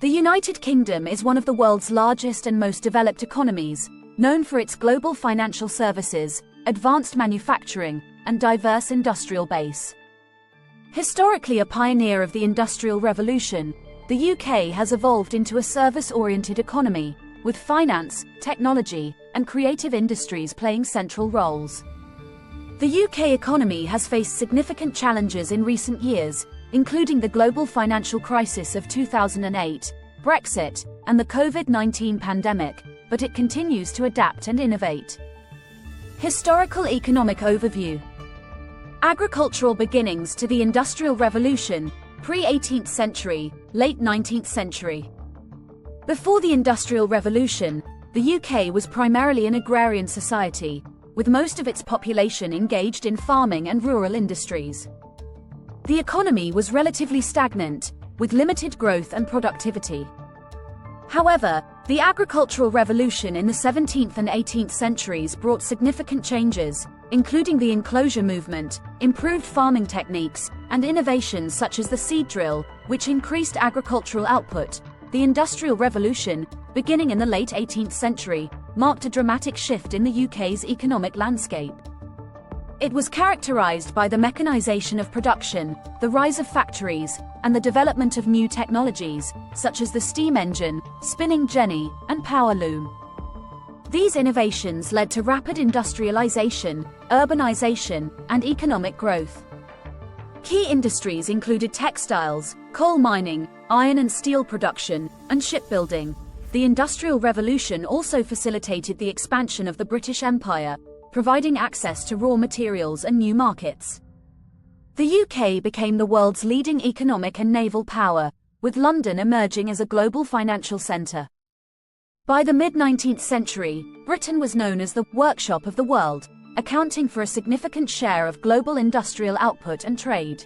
The United Kingdom is one of the world's largest and most developed economies, known for its global financial services, advanced manufacturing, and diverse industrial base. Historically a pioneer of the Industrial Revolution, the UK has evolved into a service-oriented economy, with finance, technology, and creative industries playing central roles. The UK economy has faced significant challenges in recent years, including the global financial crisis of 2008, Brexit, and the COVID-19 pandemic, but it continues to adapt and innovate. Historical economic overview. Agricultural beginnings to the Industrial Revolution, pre-18th century, late 19th century. Before the Industrial Revolution, the UK was primarily an agrarian society, with most of its population engaged in farming and rural industries. The economy was relatively stagnant, with limited growth and productivity. However, the agricultural revolution in the 17th and 18th centuries brought significant changes, including the enclosure movement, improved farming techniques, and innovations such as the seed drill, which increased agricultural output. The Industrial Revolution, beginning in the late 18th century, marked a dramatic shift in the UK's economic landscape. It was characterized by the mechanization of production, the rise of factories, and the development of new technologies, such as the steam engine, spinning jenny, and power loom. These innovations led to rapid industrialization, urbanization, and economic growth. Key industries included textiles, coal mining, iron and steel production, and shipbuilding. The Industrial Revolution also facilitated the expansion of the British Empire, providing access to raw materials and new markets. The UK became the world's leading economic and naval power, with London emerging as a global financial centre. By the mid-19th century, Britain was known as the workshop of the world, accounting for a significant share of global industrial output and trade.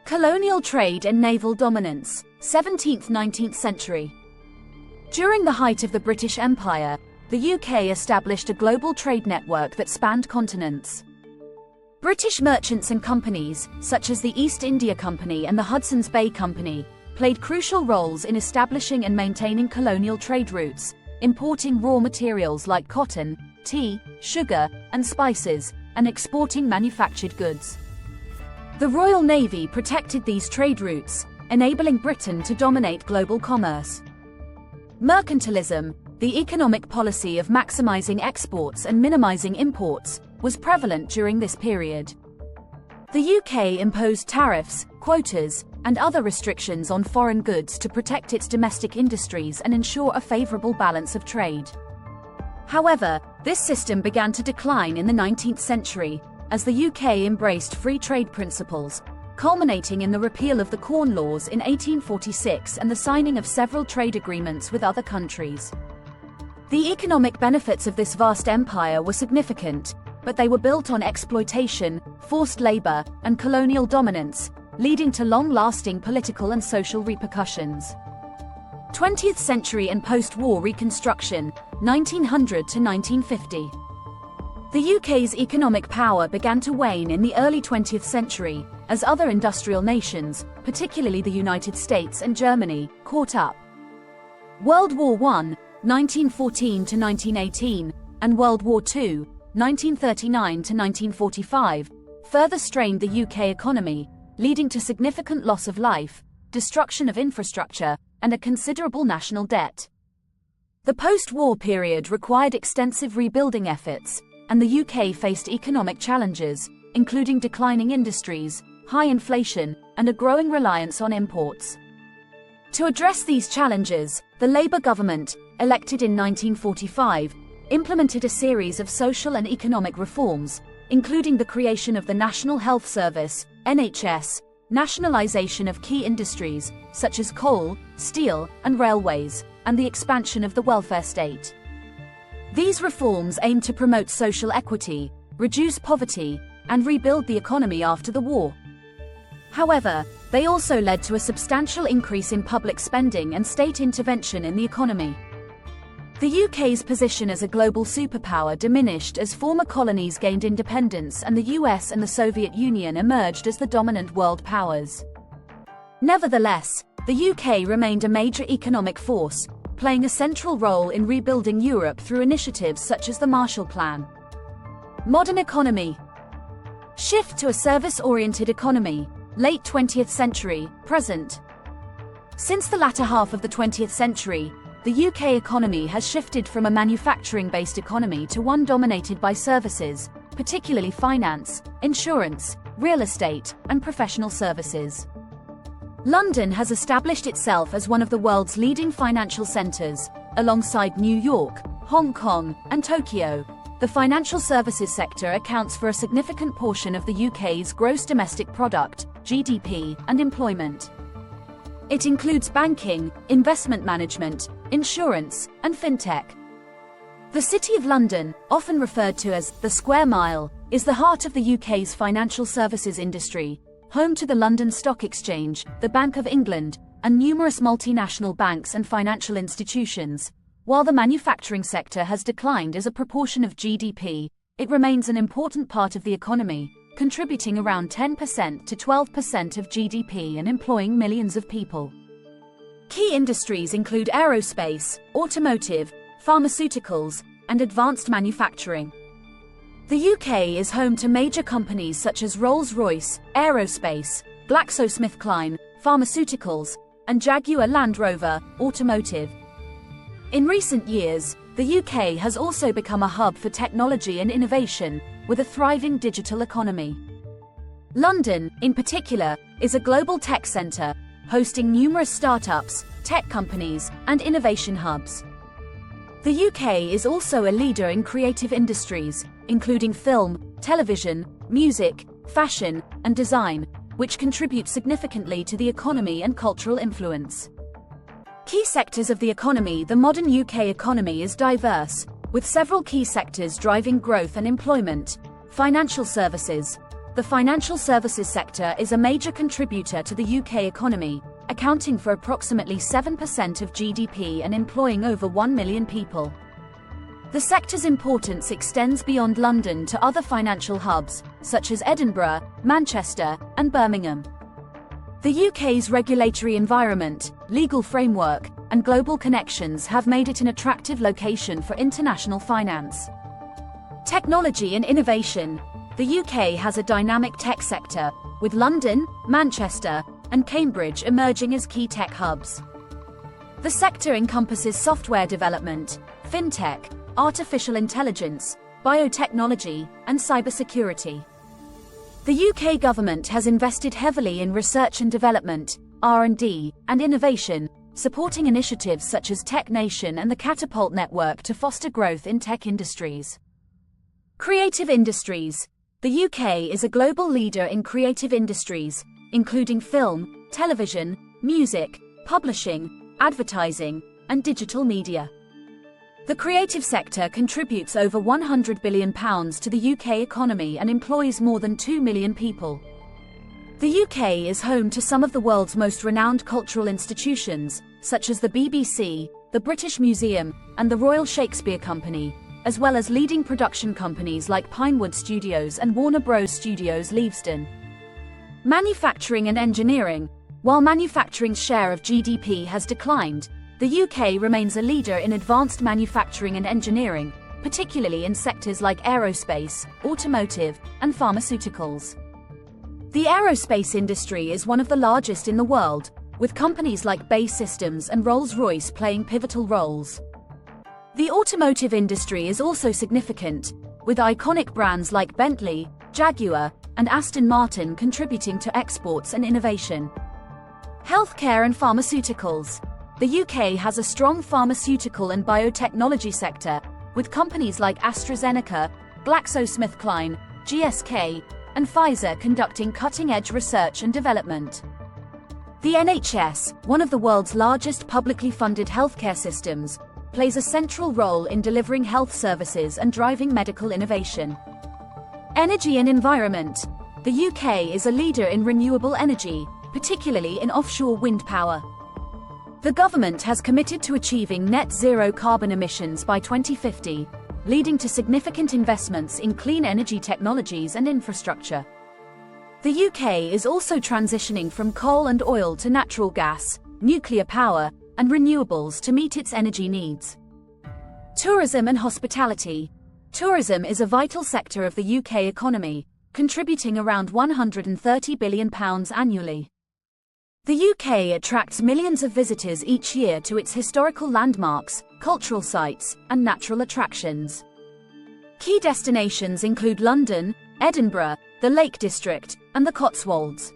Colonial trade and naval dominance, 17th–19th century. During the height of the British Empire, the UK established a global trade network that spanned continents. British merchants and companies, such as the East India Company and the Hudson's Bay Company, played crucial roles in establishing and maintaining colonial trade routes, importing raw materials like cotton, tea, sugar, and spices, and exporting manufactured goods. The Royal Navy protected these trade routes, enabling Britain to dominate global commerce. Mercantilism, the economic policy of maximizing exports and minimizing imports, was prevalent during this period. The UK imposed tariffs, quotas, and other restrictions on foreign goods to protect its domestic industries and ensure a favorable balance of trade. However, this system began to decline in the 19th century, as the UK embraced free trade principles, culminating in the repeal of the Corn Laws in 1846 and the signing of several trade agreements with other countries. The economic benefits of this vast empire were significant, but they were built on exploitation, forced labor, and colonial dominance, leading to long-lasting political and social repercussions. 20th century and post-war reconstruction, 1900 to 1950. The UK's economic power began to wane in the early 20th century, as other industrial nations, particularly the United States and Germany, caught up. World War I, 1914 to 1918, and World War II, 1939 to 1945, further strained the UK economy, leading to significant loss of life, destruction of infrastructure, and a considerable national debt. The post-war period required extensive rebuilding efforts, and the UK faced economic challenges, including declining industries, high inflation, and a growing reliance on imports. To address these challenges, the Labour government, elected in 1945, implemented a series of social and economic reforms, including the creation of the National Health Service, NHS, nationalisation of key industries, such as coal, steel, and railways, and the expansion of the welfare state. These reforms aimed to promote social equity, reduce poverty, and rebuild the economy after the war. However, they also led to a substantial increase in public spending and state intervention in the economy. The UK's position as a global superpower diminished as former colonies gained independence and the US and the Soviet Union emerged as the dominant world powers. Nevertheless, the UK remained a major economic force, playing a central role in rebuilding Europe through initiatives such as the Marshall Plan. Modern economy. Shift to a service-oriented economy, late 20th century, present. Since the latter half of the 20th century, the UK economy has shifted from a manufacturing-based economy to one dominated by services, particularly finance, insurance, real estate, and professional services. London has established itself as one of the world's leading financial centres, alongside New York, Hong Kong, and Tokyo. The financial services sector accounts for a significant portion of the UK's gross domestic product, GDP, and employment. It includes banking, investment management, insurance, and fintech. The City of London, often referred to as the Square Mile, is the heart of the UK's financial services industry, home to the London Stock Exchange, the Bank of England, and numerous multinational banks and financial institutions. While the manufacturing sector has declined as a proportion of GDP, it remains an important part of the economy, contributing around 10% to 12% of GDP and employing millions of people. Key industries include aerospace, automotive, pharmaceuticals, and advanced manufacturing. The UK is home to major companies such as Rolls-Royce, Aerospace, GlaxoSmithKline, Pharmaceuticals, and Jaguar Land Rover, Automotive. In recent years, the UK has also become a hub for technology and innovation, with a thriving digital economy. London, in particular, is a global tech centre, hosting numerous startups, tech companies, and innovation hubs. The UK is also a leader in creative industries, including film, television, music, fashion, and design, which contribute significantly to the economy and cultural influence. Key sectors of the economy. The modern UK economy is diverse, with several key sectors driving growth and employment. Financial services. The financial services sector is a major contributor to the UK economy, accounting for approximately 7% of GDP and employing over 1 million people. The sector's importance extends beyond London to other financial hubs, such as Edinburgh, Manchester, and Birmingham. The UK's regulatory environment, legal framework, and global connections have made it an attractive location for international finance. Technology and innovation. The UK has a dynamic tech sector, with London, Manchester, and Cambridge emerging as key tech hubs. The sector encompasses software development, fintech, artificial intelligence, biotechnology, and cybersecurity. The UK government has invested heavily in research and development, R&D, and innovation, supporting initiatives such as Tech Nation and the Catapult Network to foster growth in tech industries. Creative industries. The UK is a global leader in creative industries, including film, television, music, publishing, advertising, and digital media. The creative sector contributes over £100 billion to the UK economy and employs more than 2 million people. The UK is home to some of the world's most renowned cultural institutions, such as the BBC, the British Museum, and the Royal Shakespeare Company, as well as leading production companies like Pinewood Studios and Warner Bros. Studios Leavesden. Manufacturing and engineering. While manufacturing's share of GDP has declined, the UK remains a leader in advanced manufacturing and engineering, particularly in sectors like aerospace, automotive, and pharmaceuticals. The aerospace industry is one of the largest in the world, with companies like BAE Systems and Rolls-Royce playing pivotal roles. The automotive industry is also significant, with iconic brands like Bentley, Jaguar, and Aston Martin contributing to exports and innovation. Healthcare and pharmaceuticals. The UK has a strong pharmaceutical and biotechnology sector, with companies like AstraZeneca, GlaxoSmithKline, GSK, and Pfizer conducting cutting-edge research and development. The NHS, one of the world's largest publicly funded healthcare systems, plays a central role in delivering health services and driving medical innovation. Energy and environment. The UK is a leader in renewable energy, particularly in offshore wind power. The government has committed to achieving net zero carbon emissions by 2050, leading to significant investments in clean energy technologies and infrastructure. The UK is also transitioning from coal and oil to natural gas, nuclear power, and renewables to meet its energy needs. Tourism and hospitality. Tourism is a vital sector of the UK economy, contributing around £130 billion annually. The UK attracts millions of visitors each year to its historical landmarks, cultural sites, and natural attractions. Key destinations include London, Edinburgh, the Lake District, and the Cotswolds.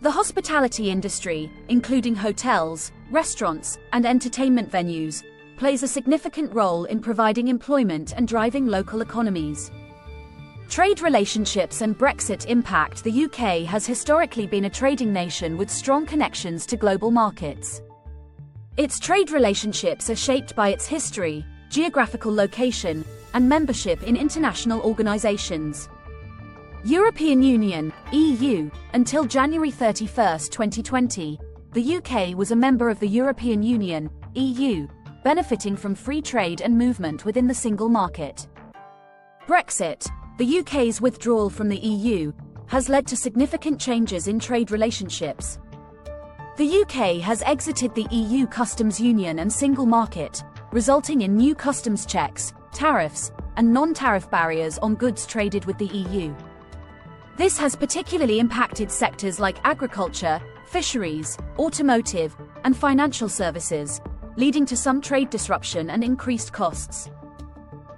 The hospitality industry, including hotels, restaurants, and entertainment venues, plays a significant role in providing employment and driving local economies. Trade relationships and Brexit impact. The UK has historically been a trading nation with strong connections to global markets. Its trade relationships are shaped by its history, geographical location, and membership in international organizations. European Union, EU, until January 31, 2020, the UK was a member of the European Union, EU, benefiting from free trade and movement within the single market. Brexit, the UK's withdrawal from the EU, has led to significant changes in trade relationships. The UK has exited the EU customs union and single market, resulting in new customs checks, tariffs, and non-tariff barriers on goods traded with the EU. This has particularly impacted sectors like agriculture, fisheries, automotive, and financial services, leading to some trade disruption and increased costs.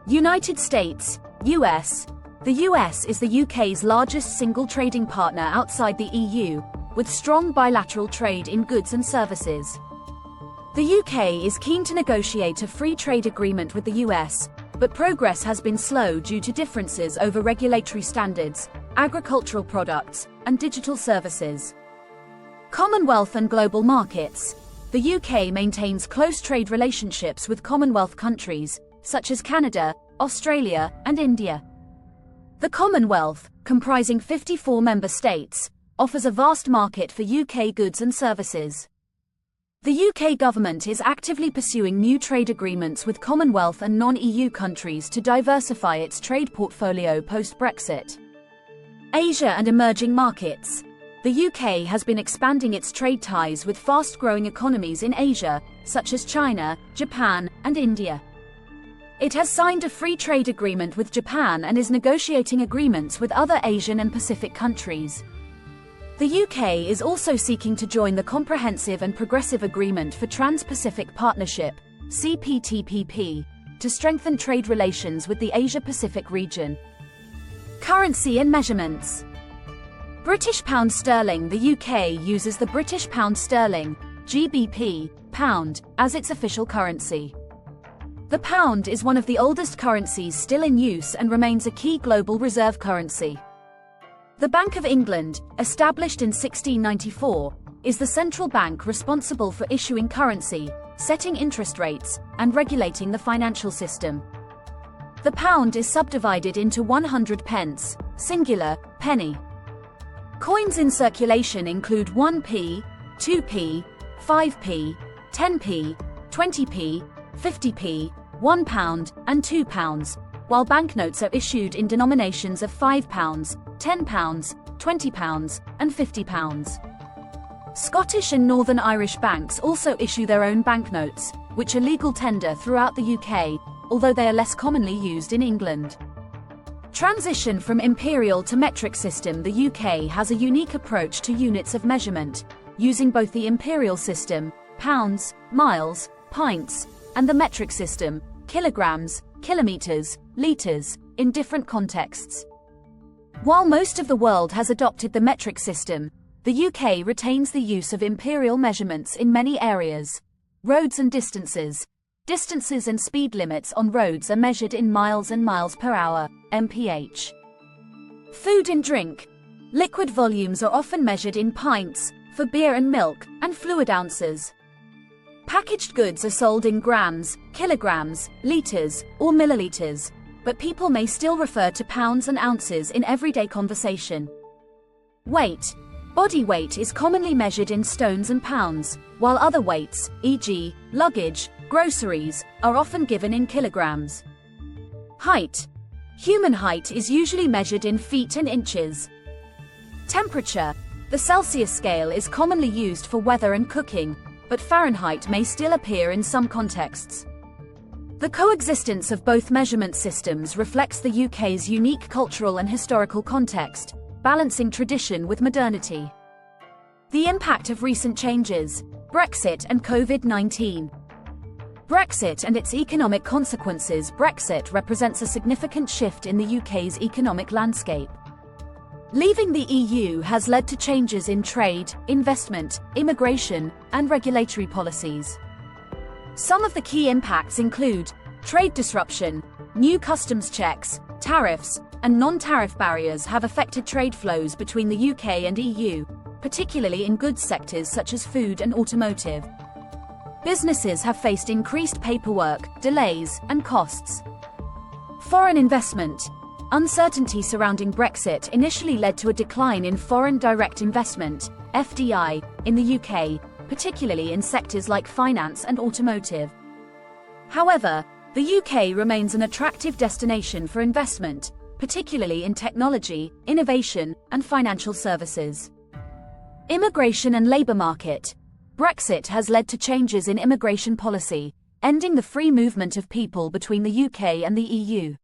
United States, US. The US is the UK's largest single trading partner outside the EU, with strong bilateral trade in goods and services. The UK is keen to negotiate a free trade agreement with the US, but progress has been slow due to differences over regulatory standards, agricultural products, and digital services. Commonwealth and global markets. The UK maintains close trade relationships with Commonwealth countries, such as Canada, Australia, and India. The Commonwealth, comprising 54 member states, offers a vast market for UK goods and services. The UK government is actively pursuing new trade agreements with Commonwealth and non-EU countries to diversify its trade portfolio post-Brexit. Asia and emerging markets. The UK has been expanding its trade ties with fast-growing economies in Asia, such as China, Japan, and India. It has signed a free trade agreement with Japan and is negotiating agreements with other Asian and Pacific countries. The UK is also seeking to join the Comprehensive and Progressive Agreement for Trans-Pacific Partnership, CPTPP, to strengthen trade relations with the Asia-Pacific region. Currency and measurements. British pound sterling. The UK uses the British pound sterling, GBP, pound, as its official currency. The pound is one of the oldest currencies still in use and remains a key global reserve currency. The Bank of England, established in 1694, is the central bank responsible for issuing currency, setting interest rates, and regulating the financial system. The pound is subdivided into 100 pence, singular, penny. Coins in circulation include 1p, 2p, 5p, 10p, 20p, 50p, £1, and £2, while banknotes are issued in denominations of £5, £10, £20, and £50. Scottish and Northern Irish banks also issue their own banknotes, which are legal tender throughout the UK, although they are less commonly used in England. Transition from imperial to metric system. The UK has a unique approach to units of measurement, using both the imperial system, pounds, miles, pints, and the metric system, kilograms, kilometers, liters, in different contexts. While most of the world has adopted the metric system, the UK retains the use of imperial measurements in many areas. Roads and distances. Distances and speed limits on roads are measured in miles and miles per hour, mph. Food and drink. Liquid volumes are often measured in pints, for beer and milk, and fluid ounces. Packaged goods are sold in grams, kilograms, liters, or milliliters, but people may still refer to pounds and ounces in everyday conversation. Weight. Body weight is commonly measured in stones and pounds, while other weights, e.g., luggage, groceries, are often given in kilograms. Height. Human height is usually measured in feet and inches. Temperature. The Celsius scale is commonly used for weather and cooking, but Fahrenheit may still appear in some contexts. The coexistence of both measurement systems reflects the UK's unique cultural and historical context, balancing tradition with modernity. The impact of recent changes, Brexit and COVID-19. Brexit and its economic consequences. Brexit represents a significant shift in the UK's economic landscape. Leaving the EU has led to changes in trade, investment, immigration, and regulatory policies. Some of the key impacts include trade disruption, new customs checks, tariffs, and non-tariff barriers have affected trade flows between the UK and EU, particularly in goods sectors such as food and automotive. Businesses have faced increased paperwork, delays, and costs. Foreign investment. Uncertainty surrounding Brexit initially led to a decline in foreign direct investment, FDI, in the UK, particularly in sectors like finance and automotive. However, the UK remains an attractive destination for investment, particularly in technology, innovation, and financial services. Immigration and labour market. Brexit has led to changes in immigration policy, ending the free movement of people between the UK and the EU.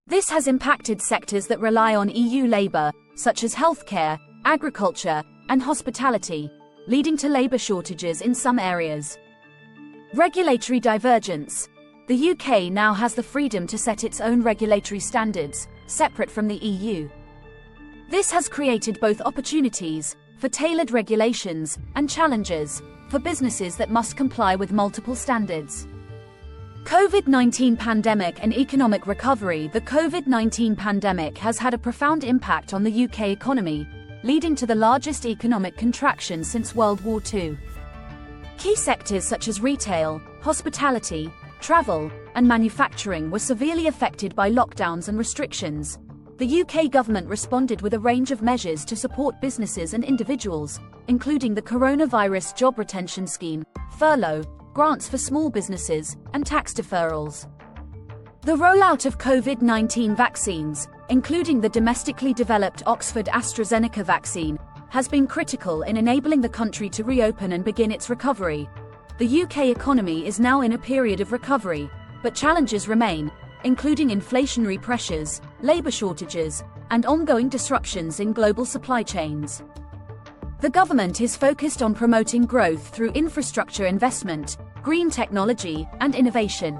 This has impacted sectors that rely on EU labour, such as healthcare, agriculture, and hospitality, leading to labour shortages in some areas. Regulatory divergence. The UK now has the freedom to set its own regulatory standards, separate from the EU. This has created both opportunities for tailored regulations and challenges for businesses that must comply with multiple standards. COVID-19 pandemic and economic recovery. The COVID-19 pandemic has had a profound impact on the UK economy, leading to the largest economic contraction since World War II. Key sectors such as retail, hospitality, travel, and manufacturing were severely affected by lockdowns and restrictions. The UK government responded with a range of measures to support businesses and individuals, including the Coronavirus Job Retention Scheme, furlough, grants for small businesses, and tax deferrals. The rollout of COVID-19 vaccines, including the domestically developed Oxford AstraZeneca vaccine, has been critical in enabling the country to reopen and begin its recovery. The UK economy is now in a period of recovery, but challenges remain, including inflationary pressures, labour shortages, and ongoing disruptions in global supply chains. The government is focused on promoting growth through infrastructure investment, green technology, and innovation.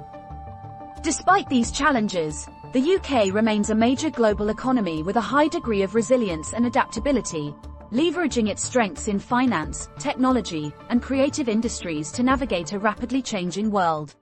Despite these challenges, the UK remains a major global economy with a high degree of resilience and adaptability, leveraging its strengths in finance, technology, and creative industries to navigate a rapidly changing world.